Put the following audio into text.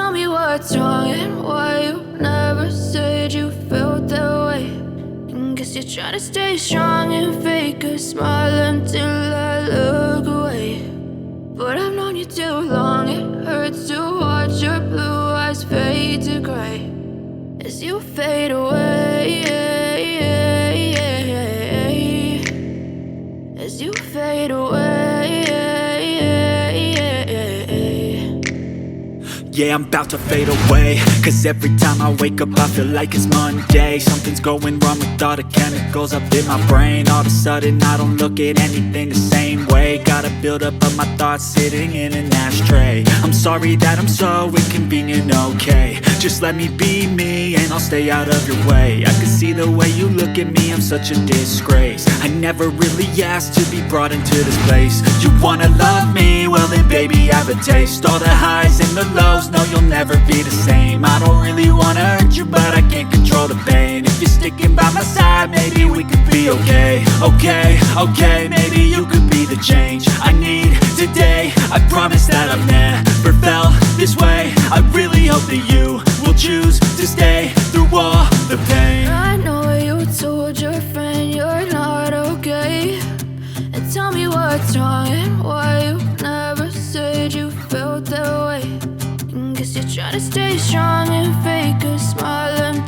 tell me what's wrong and why you never said you felt that way. And guess you're trying to stay strong and fake a smile until I look away. But I've known you too long, it hurts to watch your blue eyes fade to gray as you fade away, as you fade away. Yeah, I'm about to fade away, cause every time I wake up I feel like it's Monday. Something's going wrong with all the chemicals up in my brain. All of a sudden I don't look at anything the same way. Got a buildup of my thoughts sitting in an ashtray. I'm sorry that I'm so inconvenient, okay. Just let me be me and I'll stay out of your way. I can see the way you look at me, I'm such a disgrace. I never really asked to be brought into this place. You wanna love me? Well then baby I have a taste. All the highs and the lows, no you'll never be the same. I don't really wanna hurt you but I can't control the pain. If you're sticking by my side maybe we could be okay. Okay, maybe you could be the change I need today. I promise that I've never felt this way. I really hope that you will choose to stay through all the pain. I know you told your friend you're not okay, and tell me what's wrong and why you never said you felt that way. And guess you're trying to stay strong and fake a smile until